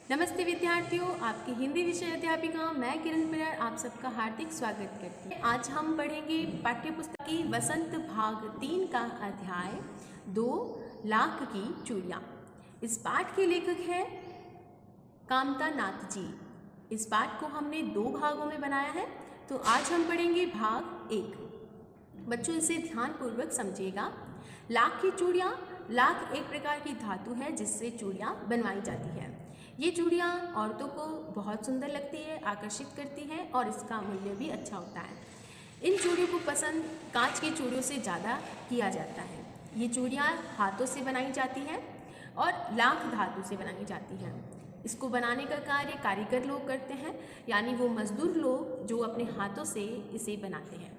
नमस्ते विद्यार्थियों, आपकी हिंदी विषय अध्यापिका मैं किरण परियार आप सबका हार्दिक स्वागत करती हूँ। आज हम पढ़ेंगे पाठ्य पुस्तक की वसंत भाग 3 का अध्याय 2 लाख की चूड़ियाँ। इस पाठ के लेखक हैं कामता नाथ जी। इस पाठ को हमने 2 भागों में बनाया है, तो आज हम पढ़ेंगे भाग 1। बच्चों इसे ध्यानपूर्वक समझिएगा। लाख की चूड़ियाँ, लाख एक प्रकार की धातु है जिससे चूड़ियाँ बनवाई जाती है। ये चूड़ियाँ औरतों को बहुत सुंदर लगती है, आकर्षित करती हैं और इसका मूल्य भी अच्छा होता है। इन चूड़ियों को पसंद कांच की चूड़ियों से ज़्यादा किया जाता है। ये चूड़ियाँ हाथों से बनाई जाती हैं और लाख धातु से बनाई जाती हैं। इसको बनाने का कार्य कारीगर लोग करते हैं, यानी वो मजदूर लोग जो अपने हाथों से इसे बनाते हैं।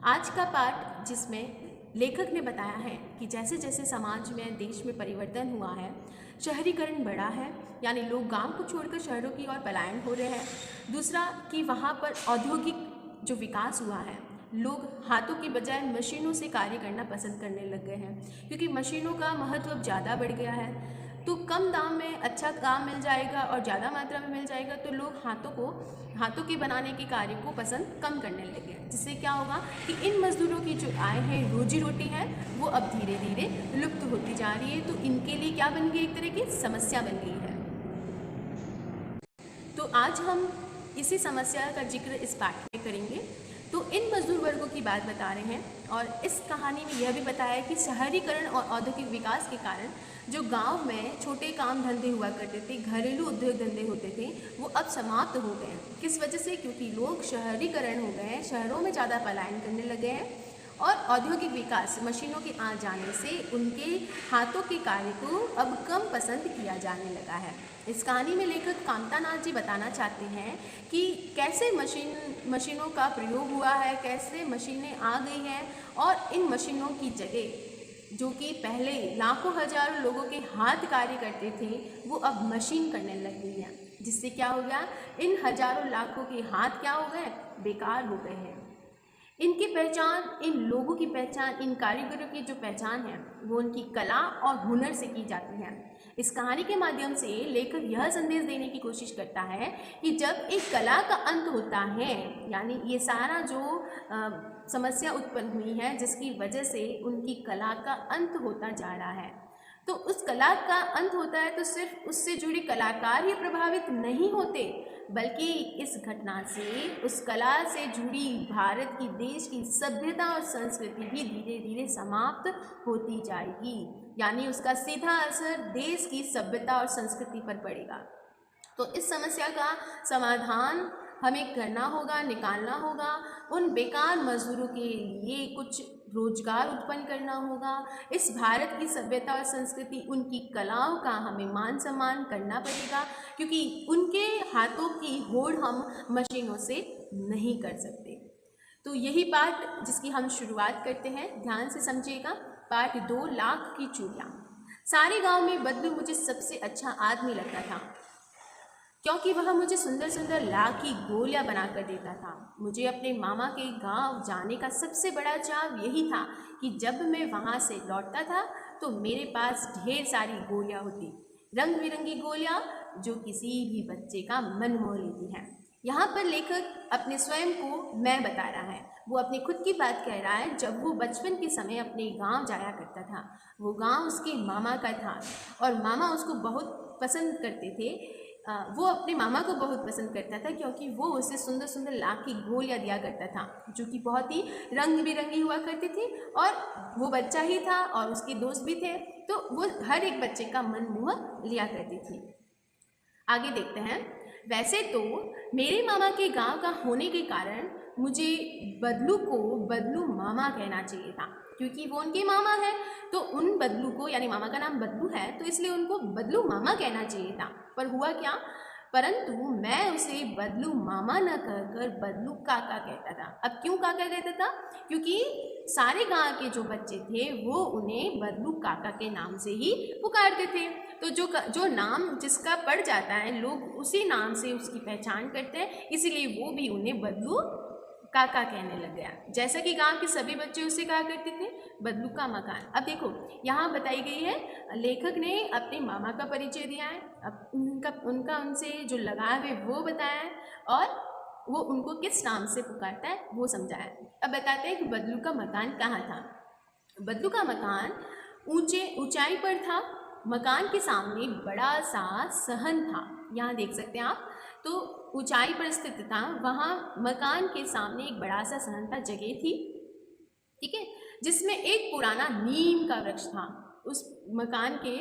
आज का पाठ जिसमें लेखक ने बताया है कि जैसे जैसे समाज में देश में परिवर्तन हुआ है, शहरीकरण बढ़ा है, यानी लोग गांव को छोड़कर शहरों की ओर पलायन हो रहे हैं। दूसरा कि वहाँ पर औद्योगिक जो विकास हुआ है, लोग हाथों की बजाय मशीनों से कार्य करना पसंद करने लग गए हैं, क्योंकि मशीनों का महत्व अब ज़्यादा बढ़ गया है। तो कम दाम में अच्छा काम मिल जाएगा और ज़्यादा मात्रा में मिल जाएगा, तो लोग हाथों के बनाने के कार्य को पसंद कम करने लगे। जिससे क्या होगा कि इन मजदूरों की जो आय है, रोजी रोटी है, वो अब धीरे धीरे लुप्त होती जा रही है। तो इनके लिए क्या बन गई, एक तरह की समस्या बन गई है। तो आज हम इसी समस्या का जिक्र इस पाठ में करेंगे। तो इन मजदूर वर्गों की बात बता रहे हैं और इस कहानी में यह भी बताया कि शहरीकरण और औद्योगिक विकास के कारण जो गांव में छोटे काम धंधे हुआ करते थे, घरेलू उद्योग धंधे होते थे, वो अब समाप्त हो गए हैं। किस वजह से? क्योंकि लोग शहरीकरण हो गए हैं, शहरों में ज़्यादा पलायन करने लगे हैं और औद्योगिक विकास, मशीनों के आ जाने से उनके हाथों के कार्य को अब कम पसंद किया जाने लगा है। इस कहानी में लेखक कामता नाथ जी बताना चाहते हैं कि कैसे मशीनों का प्रयोग हुआ है, कैसे मशीनें आ गई हैं और इन मशीनों की जगह जो कि पहले लाखों हजारों लोगों के हाथ कार्य करते थे, वो अब मशीन करने लग गई है। जिससे क्या हो गया, इन हजारों लाखों के हाथ क्या हो गए, बेकार हो गए हैं। इनकी पहचान, इन लोगों की पहचान, इन कारीगरों की जो पहचान है, वो उनकी कला और हुनर से की जाती है। इस कहानी के माध्यम से लेखक यह संदेश देने की कोशिश करता है कि जब एक कला का अंत होता है, यानी ये सारा जो समस्या उत्पन्न हुई है जिसकी वजह से उनकी कला का अंत होता जा रहा है, तो उस कला का अंत होता है तो सिर्फ उससे जुड़े कलाकार ही प्रभावित नहीं होते, बल्कि इस घटना से उस कला से जुड़ी भारत की देश की सभ्यता और संस्कृति भी धीरे धीरे समाप्त होती जाएगी। यानी उसका सीधा असर देश की सभ्यता और संस्कृति पर पड़ेगा। तो इस समस्या का समाधान हमें करना होगा, निकालना होगा। उन बेकार मजदूरों के लिए कुछ रोजगार उत्पन्न करना होगा। इस भारत की सभ्यता और संस्कृति, उनकी कलाओं का हमें मान सम्मान करना पड़ेगा, क्योंकि उनके हाथों की होड़ हम मशीनों से नहीं कर सकते। तो यही पाठ जिसकी हम शुरुआत करते हैं, ध्यान से समझिएगा। पाठ 2 लाख की चूड़ियाँ। सारे गांव में बदलू मुझे सबसे अच्छा आदमी लगता था, क्योंकि वह मुझे सुंदर सुंदर लाख की गोलियां बनाकर देता था। मुझे अपने मामा के गांव जाने का सबसे बड़ा चाव यही था कि जब मैं वहां से लौटता था तो मेरे पास ढेर सारी गोलियां होती, रंग बिरंगी गोलियां जो किसी भी बच्चे का मन मोह लेती हैं। यहाँ पर लेखक अपने स्वयं को मैं बता रहा है, वो अपनी खुद की बात कह रहा है। जब वो बचपन के समय अपने गांव जाया करता था, वो गांव उसके मामा का था और मामा उसको बहुत पसंद करते थे। वो अपने मामा को बहुत पसंद करता था, क्योंकि वो उसे सुंदर सुंदर लाख की गोलियां दिया करता था, जो कि बहुत ही रंग बिरंगी हुआ करती थी। और वो बच्चा ही था और उसके दोस्त भी थे, तो वो हर एक बच्चे का मन मोह लिया करती थी। आगे देखते हैं। वैसे तो मेरे मामा के गांव का होने के कारण मुझे बदलू को बदलू मामा कहना चाहिए था, क्योंकि वो उनके मामा है। तो उन बदलू को, यानी मामा का नाम बदलू है, तो इसलिए उनको बदलू मामा कहना चाहिए था। पर हुआ क्या, परंतु मैं उसे बदलू मामा न कहकर बदलू काका कहता था। अब क्यों काका कहता था? क्योंकि सारे गांव के जो बच्चे थे वो उन्हें बदलू काका के नाम से ही पुकारते थे। तो जो नाम जिसका पड़ जाता है, लोग उसी नाम से उसकी पहचान करते हैं, इसीलिए वो भी उन्हें बदलू काका कहने लग गया। जैसा कि गांव के सभी बच्चे उसे कहा करते थे, बदलू का मकान। अब देखो यहाँ बताई गई है, लेखक ने अपने मामा का परिचय दिया है, अब उनका उनसे जो लगाव है वो बताया है, और वो उनको किस नाम से पुकारता है वो समझाया है। अब बताते हैं कि बदलू का मकान कहाँ था। बदलू का मकान ऊंचाई पर था। मकान के सामने बड़ा सा सहन था, यहाँ देख सकते हैं आप, तो ऊंचाई पर स्थित था। वहाँ मकान के सामने एक बड़ा सा सहन था, जगह थी, ठीक है, जिसमें एक पुराना नीम का वृक्ष था। उस मकान के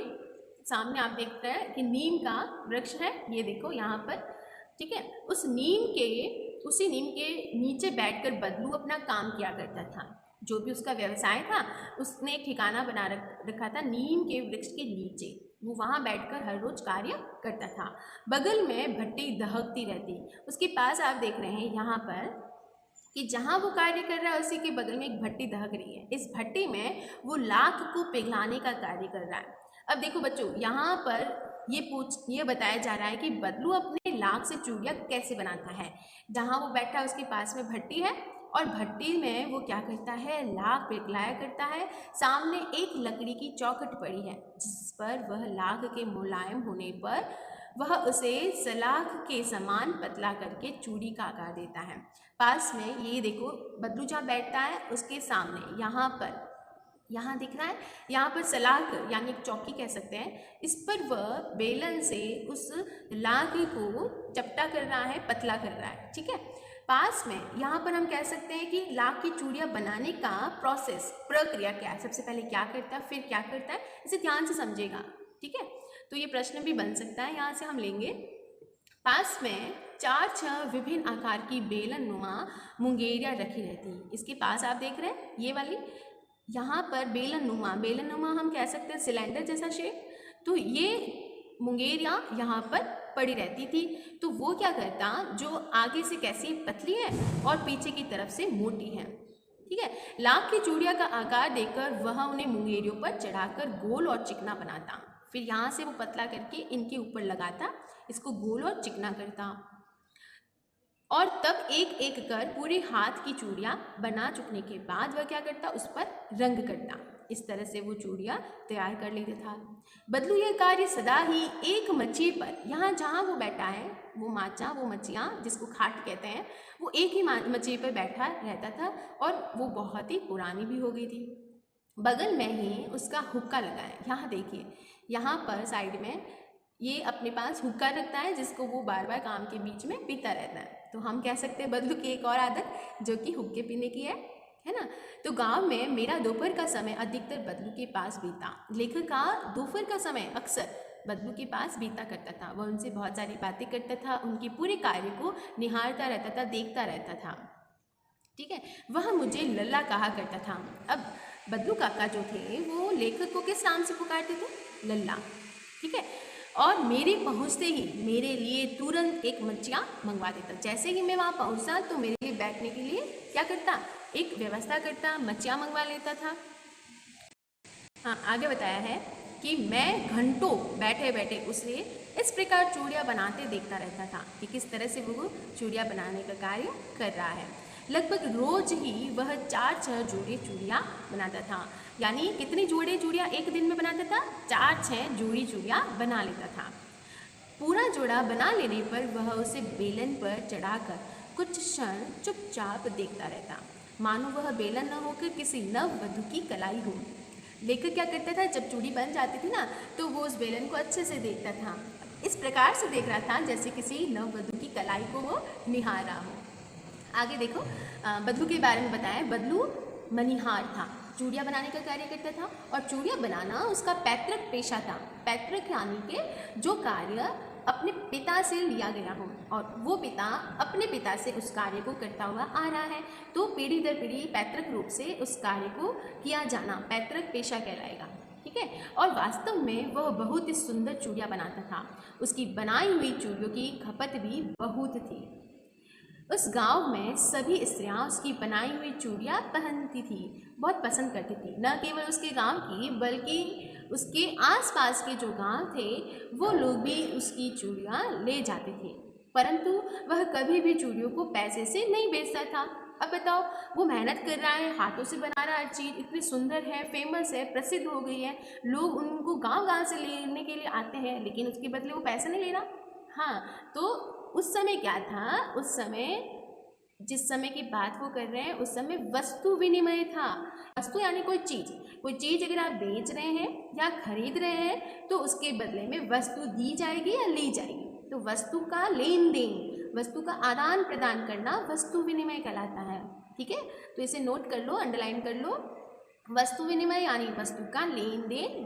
सामने आप देखते हैं कि नीम का वृक्ष है, ये देखो यहाँ पर, ठीक है। उसी नीम के नीचे बैठकर बदलू अपना काम किया करता था। जो भी उसका व्यवसाय था, उसने एक ठिकाना बना रखा था नीम के वृक्ष के नीचे। वो वहाँ बैठकर हर रोज कार्य करता था। बगल में भट्टी दहकती रहती। उसके पास आप देख रहे हैं यहाँ पर कि जहाँ वो कार्य कर रहा है उसी के बगल में एक भट्टी दहक रही है। इस भट्टी में वो लाख को पिघलाने का कार्य कर रहा है। अब देखो बच्चों, यहाँ पर ये बताया जा रहा है कि बदलू अपने लाख से चूड़ियाँ कैसे बनाता है। जहाँ वो बैठा है उसके पास में भट्टी है, और भट्टी में वो क्या करता है, लाख पिघलाया करता है। सामने एक लकड़ी की चौखट पड़ी है, जिस पर वह लाख के मुलायम होने पर वह उसे सलाख के समान पतला करके चूड़ी का आकार देता है। पास में ये देखो बदलू जहाँ बैठता है उसके सामने यहाँ दिख रहा है, यहाँ पर सलाख यानी एक चौकी कह सकते हैं, इस पर वह बेलन से उस लाख को चपटा कर रहा है, पतला कर रहा है, ठीक है। पास में यहाँ पर हम कह सकते हैं कि लाख की चूड़ियाँ बनाने का प्रक्रिया क्या है, सबसे पहले क्या करता है, फिर क्या करता है, इसे ध्यान से समझेगा, ठीक है। तो ये प्रश्न भी बन सकता है, यहाँ से हम लेंगे। पास में 4-6 विभिन्न आकार की बेलन नुमा मुंगेरियाँ रखी रहती। इसके पास आप देख रहे हैं ये वाली, यहाँ पर बेलन नुमा हम कह सकते हैं सिलेंडर जैसा शेप। तो ये मुंगेरियाँ यहाँ पर पड़ी रहती थी। तो वो क्या करता, जो आगे से कैसी पतली है और पीछे की तरफ से मोटी है, ठीक है। लाख की चूड़ियाँ का आकार देकर वह उन्हें मुंगेरियों पर चढ़ाकर गोल और चिकना बनाता। फिर यहाँ से वो पतला करके इनके ऊपर लगाता, इसको गोल और चिकना करता, और तब एक एक कर पूरे हाथ की चूड़ियाँ बना चुकने के बाद वह क्या करता, उस पर रंग करता। इस तरह से वो चूड़ियाँ तैयार कर लेता था। बदलू यह कार्य सदा ही एक मच्छी पर, यहाँ जहाँ वो बैठा है, वो मच्छियाँ जिसको खाट कहते हैं, वो एक ही मच्छी पर बैठा रहता था, और वो बहुत ही पुरानी भी हो गई थी। बगल में ही उसका हुक्का लगा है, यहाँ देखिए, यहाँ पर साइड में ये अपने पास हुक्का रखता है, जिसको वो बार बार काम के बीच में पीता रहता है। तो हम कह सकते हैं बदलू की एक और आदत जो कि हुक्के पीने की है ना। तो गांव में मेरा दोपहर का समय अधिकतर बदलू के पास बीता। लेखक का दोपहर का समय अक्सर बदलू के पास बीता करता था। वह उनसे बहुत सारी बातें करता था, उनके पूरे कार्य को निहारता रहता था, देखता रहता था, ठीक है। वह मुझे लल्ला कहा करता था। अब बदलू काका जो थे वो लेखक को किस नाम से पुकारते थे, लल्ला, ठीक है। और मेरे पहुंचते ही मेरे लिए तुरंत एक मच्छियाँ मंगवा देता। जैसे ही मैं वहाँ पहुँचता तो मेरे लिए बैठने के लिए क्या करता, एक व्यवस्था करता, मच्छियाँ मंगवा लेता था। हाँ, आगे बताया है कि मैं घंटों बैठे बैठे उसे इस प्रकार चूड़ियाँ बनाते देखता रहता था कि किस तरह से वो चूड़ियाँ बनाने का कार्य कर रहा है। लगभग रोज ही वह 4-6 जोड़े चूड़ियाँ बनाता था। यानी कितनी जोड़े चूड़ियाँ एक दिन में बनाता था, 4-6 जोड़ी चूड़ियाँ बना लेता था। पूरा जोड़ा बना लेने पर वह उसे बेलन पर चढ़ाकर कुछ क्षण चुपचाप देखता रहता, मानो वह बेलन न होकर किसी नववधू की कलाई हो। लेखक क्या करता था, जब चूड़ी बन जाती थी ना, तो वो उस बेलन को अच्छे से देखता था, इस प्रकार से देख रहा था जैसे किसी नववधू की कलाई को वो निहार रहा हो। आगे देखो, बदलू के बारे में बताया। बदलू मनिहार था, चूड़ियाँ बनाने का कार्य करता था, और चूड़ियाँ बनाना उसका पैतृक पेशा था। पैतृक यानी कि जो कार्य अपने पिता से लिया गया हो, और वो पिता अपने पिता से उस कार्य को करता हुआ आ रहा है, तो पीढ़ी दर पीढ़ी पैतृक रूप से उस कार्य को किया जाना पैतृक पेशा कहलाएगा, ठीक है। और वास्तव में वह बहुत ही सुंदर चूड़ियाँ बनाता था। उसकी बनाई हुई चूड़ियों की खपत भी बहुत थी। उस गांव में सभी स्त्रियां उसकी बनाई हुई चूड़ियाँ पहनती थी, बहुत पसंद करती थी। न केवल उसके गांव की बल्कि उसके आसपास के जो गांव थे वो लोग भी उसकी चूड़ियाँ ले जाते थे। परंतु वह कभी भी चूड़ियों को पैसे से नहीं बेचता था। अब बताओ, वो मेहनत कर रहा है, हाथों से बना रहा है चीज़, इतनी सुंदर है, फेमस है, प्रसिद्ध हो गई है, लोग उनको गांव-गांव से लेने के लिए आते हैं, लेकिन उसके बदले वो पैसे नहीं ले रहा। हाँ, तो उस समय क्या था, उस समय जिस समय की बात वो कर रहे हैं उस समय वस्तु विनिमय था। वस्तु यानी कोई चीज़ अगर आप बेच रहे हैं या खरीद रहे हैं तो उसके बदले में वस्तु दी जाएगी या ली जाएगी। तो वस्तु का लेन देन, वस्तु का आदान प्रदान करना वस्तु विनिमय कहलाता है। ठीक है, तो इसे नोट कर लो, अंडरलाइन कर लो। वस्तु विनिमय यानी वस्तु का लेन देन,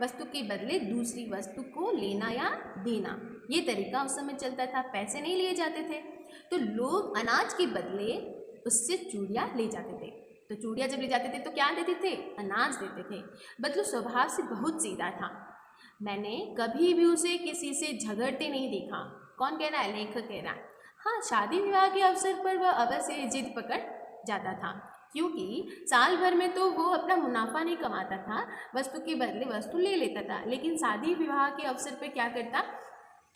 वस्तु के बदले दूसरी वस्तु को लेना या देना, ये तरीका उस समय चलता था। पैसे नहीं लिए जाते थे, तो लोग अनाज के बदले उससे चूड़ियाँ ले जाते थे। तो चूड़ियाँ जब ले जाते थे तो क्या देते थे, अनाज देते थे। बदलू स्वभाव से बहुत सीधा था, मैंने कभी भी उसे किसी से झगड़ते नहीं देखा। कौन कह रहा है, लेखक कह रहा है। हाँ, शादी विवाह के अवसर पर वह अवश्य जिद पकड़ जाता था, क्योंकि साल भर में तो वो अपना मुनाफा नहीं कमाता था, वस्तु के बदले वस्तु ले लेता था। लेकिन शादी विवाह के अवसर पर क्या करता,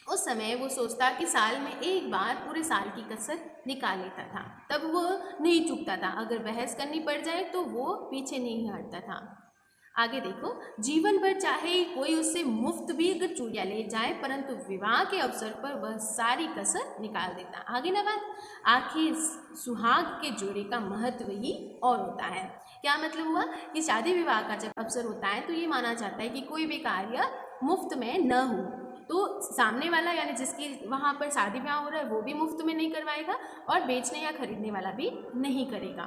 उस समय वो सोचता कि साल में एक बार पूरे साल की कसर निकाल लेता था, तब वो नहीं चूकता था। अगर बहस करनी पड़ जाए तो वो पीछे नहीं हटता था। आगे देखो, जीवन भर चाहे कोई उससे मुफ्त भी अगर चूड़ियाँ ले जाए, परंतु विवाह के अवसर पर वह सारी कसर निकाल देता। आगे ना बात, आखिर सुहाग के जोड़े का महत्व ही और होता है। क्या मतलब हुआ कि शादी विवाह का जब अवसर होता है तो ये माना जाता है कि कोई भी कार्य मुफ्त में न हो, तो सामने वाला यानी जिसकी वहाँ पर शादी ब्याह हो रहा है वो भी मुफ्त में नहीं करवाएगा और बेचने या खरीदने वाला भी नहीं करेगा,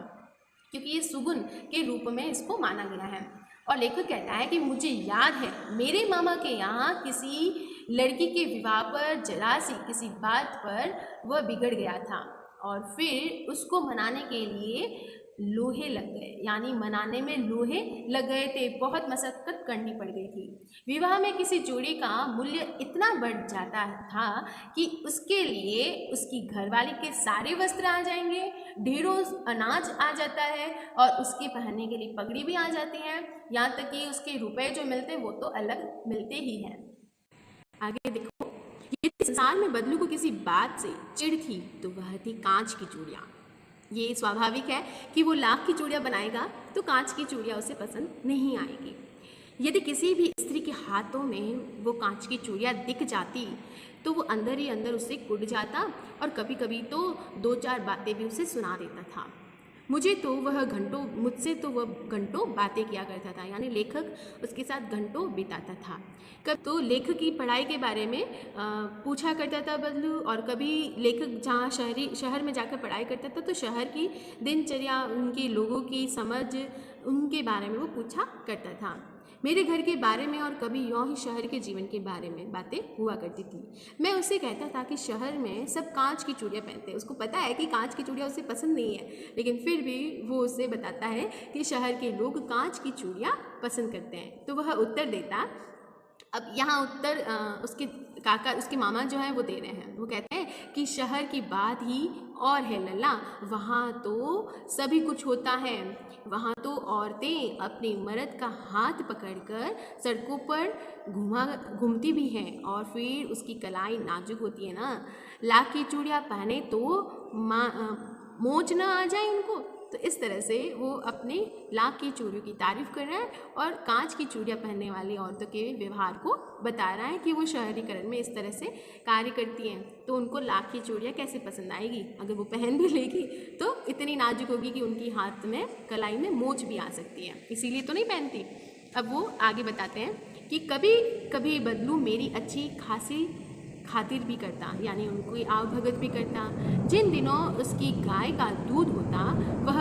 क्योंकि ये सुगुन के रूप में इसको माना गया है। और लेखक कहता है कि मुझे याद है मेरे मामा के यहाँ किसी लड़की के विवाह पर जरा सी किसी बात पर वह बिगड़ गया था और फिर उसको मनाने के लिए लोहे लग गए, यानी मनाने में लोहे लग गए थे, बहुत मशक्कत करनी पड़ गई थी। विवाह में किसी जोड़ी का मूल्य इतना बढ़ जाता था कि उसके लिए उसकी घरवाली के सारे वस्त्र आ जाएंगे, ढेरों अनाज आ जाता है और उसके पहनने के लिए पगड़ी भी आ जाती है, यहाँ तक कि उसके रुपए जो मिलते हैं वो तो अलग मिलते ही हैं। आगे देखो, ये संसार में बदलू को किसी बात से चिढ़ थी तो वह थी कांच की चूड़ियाँ। ये स्वाभाविक है कि वो लाख की चूड़ियाँ बनाएगा तो कांच की चूड़ियाँ उसे पसंद नहीं आएगी। यदि किसी भी स्त्री के हाथों में वो कांच की चूड़ियाँ दिख जाती तो वो अंदर ही अंदर उससे कुढ़ जाता और कभी कभी तो 2-4 बातें भी उसे सुना देता था। मुझसे तो वह घंटों बातें किया करता था, यानी लेखक उसके साथ घंटों बिताता था। कब तो लेखक की पढ़ाई के बारे में पूछा करता था बदलू, और कभी लेखक जहाँ शहर में जाकर पढ़ाई करता था तो शहर की दिनचर्या, उनके लोगों की समझ, उनके बारे में वो पूछा करता था। मेरे घर के बारे में और कभी यूँ ही शहर के जीवन के बारे में बातें हुआ करती थी। मैं उससे कहता था कि शहर में सब कांच की चूड़ियाँ पहनते हैं। उसको पता है कि कांच की चूड़ियाँ उसे पसंद नहीं है, लेकिन फिर भी वो उससे बताता है कि शहर के लोग कांच की चूड़ियाँ पसंद करते हैं। तो वह उत्तर देता, अब यहाँ उत्तर उसके मामा जो हैं वो दे रहे हैं। वो कहते हैं कि शहर की बात ही और है लल्ला, वहाँ तो सभी कुछ होता है। वहाँ तो औरतें अपने मर्द का हाथ पकड़कर सड़कों पर घूमती भी हैं और फिर उसकी कलाई नाजुक होती है ना। लाख की चूड़ियाँ पहने तो मोच ना आ जाए उनको। तो इस तरह से वो अपने लाख की चूड़ियों की तारीफ़ कर रहा है और कांच की चूड़ियाँ पहनने वाली औरतों के व्यवहार को बता रहा है कि वो शहरीकरण में इस तरह से कार्य करती हैं, तो उनको लाख की चूड़ियाँ कैसे पसंद आएगी। अगर वो पहन भी लेगी तो इतनी नाजुक होगी कि उनकी हाथ में कलाई में मोच भी आ सकती है, इसीलिए तो नहीं पहनती। अब वो आगे बताते हैं कि कभी कभी बदलू मेरी अच्छी खासी खातिर भी करता, यानी उनको आवभगत भी करता। जिन दिनों उसकी गाय का दूध होता, वह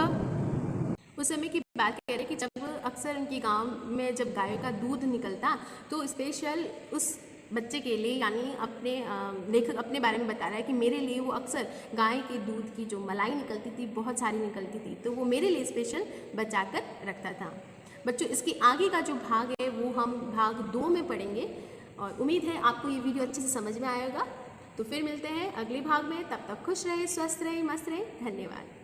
उस समय की बात कह रहे कि जब अक्सर उनकी गांव में जब गाय का दूध निकलता तो स्पेशल उस बच्चे के लिए, यानी लेखक अपने बारे में बता रहा है कि मेरे लिए वो अक्सर गाय के दूध की जो मलाई निकलती थी बहुत सारी निकलती थी, तो वो मेरे लिए स्पेशल बचा कर रखता था। बच्चों, इसके आगे का जो भाग है वो हम भाग 2 में पढ़ेंगे और उम्मीद है आपको ये वीडियो अच्छे से समझ में आएगा। तो फिर मिलते हैं अगले भाग में, तब तक खुश रहे, स्वस्थ रहे, मस्त रहे। धन्यवाद।